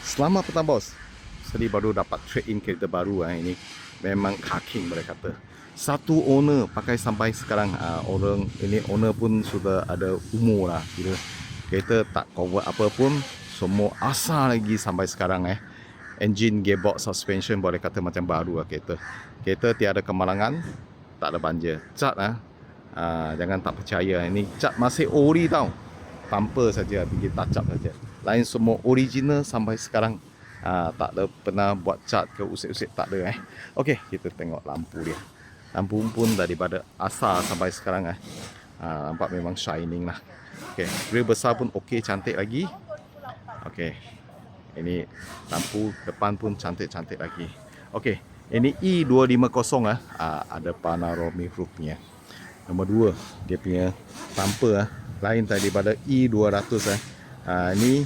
Selamat petang bos. Tadi baru dapat trade in kereta baru ini. Memang car king boleh kata. Satu owner pakai sampai sekarang. Orang ini owner pun sudah ada umur lah. Kira kereta tak cover apa pun, semua asal lagi sampai sekarang Engine, gearbox, suspension boleh kata macam baru lah kereta. Kereta tiada kemalangan, tak ada banjir. Cat jangan tak percaya. Ini cat masih ori tau. Tanpa saja pergi touch up saja. Lain semua original sampai sekarang. Tak ada pernah buat cat ke usik-usik, tak ada Okey, kita tengok lampu dia. Lampu pun daripada asal sampai sekarang nampak memang shining lah. Okey, grill besar pun okey, cantik lagi. Okey. Ini lampu depan pun cantik-cantik lagi. Okey, ini E250 ada panoramic roof punya. Nombor 2, dia punya bumper lain daripada E200 ini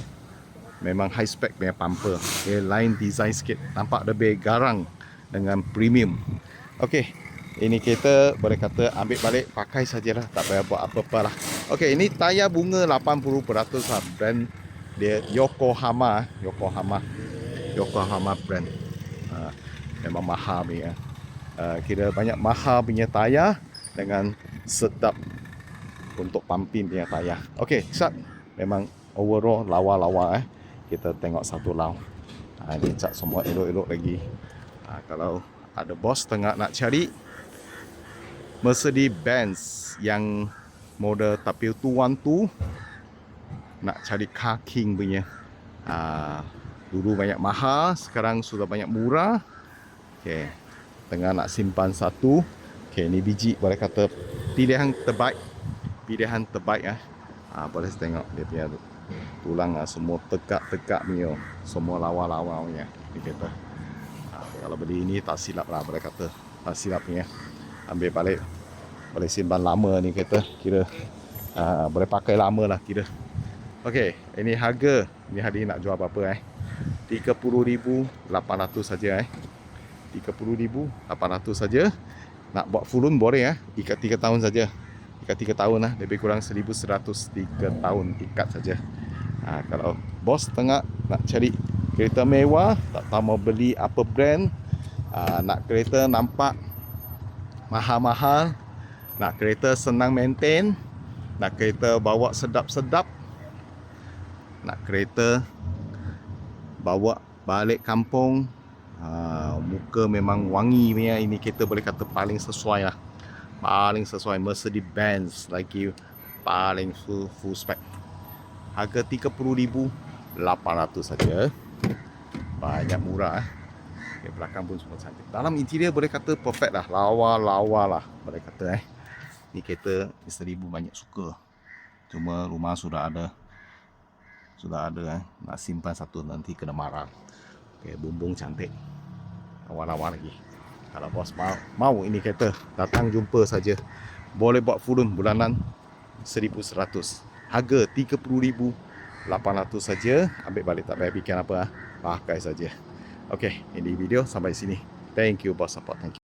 memang high spec punya bumper. Dia lain design sikit, nampak lebih garang dengan premium. Okey, ini kereta boleh kata ambil balik pakai sajalah, tak payah buat apa-apa lah. Okey, ini tayar bunga 80% lah. Brand dia Yokohama brand. Memang mahal punya. Kira banyak mahal punya tayar dengan sedap untuk pumping punya tayar. Okey, cat memang overall lawa-lawa Kita tengok satu lau. Ini cat semua elok-elok lagi. Kalau ada bos tengah nak cari Mercedes-Benz yang model tapi 212, nak cari car king punya. Dulu banyak mahal, sekarang sudah banyak murah. Okey, tengah nak simpan satu. Okey, ni biji boleh kata pilihan terbaik. Boleh tengok dia punya tulang semua tegak-tegak punya, semua lawa-lawa punya. Ni kereta. Kalau beli ini tak silap lah, boleh kata tak silap punya. Ambil balik, boleh simpan lama ni kereta. Kira boleh pakai lama lah kira. Okey, ini harga. Ni hari nak jual berapa 30,800 saja 30,800 saja. Nak buat full loan boleh ikat 3 tahun saja. Ikat 3 tahun lebih kurang 1,103 tahun ikat saja. Kalau bos tengah nak cari kereta mewah, tak tahu mau beli apa brand, nak kereta nampak mahal-mahal, nak kereta senang maintain, nak kereta bawa sedap-sedap, nak kereta bawa balik kampung, muka memang wangi punya, ini kereta boleh kata paling sesuai lah. Paling sesuai Mercedes-Benz lagi, paling full spec. Harga 30,800 saja. Banyak murah Okay, belakang pun semua cantik. Dalam interior boleh kata perfect lah, lawa-lawa lah boleh kata Ni kereta Mr. Ibu banyak suka. Cuma rumah sudah ada nak simpan satu, nanti kena marah. Okay, bumbung cantik, lawa-lawa lagi. Kalau bos mau ini kereta, datang jumpa saja. Boleh buat full loan bulanan 1,100. Harga 30,800 saja. Ambil balik, tak payah fikir apa, pakai saja. Okey, ini video sampai sini. Thank you bos support. Thank you.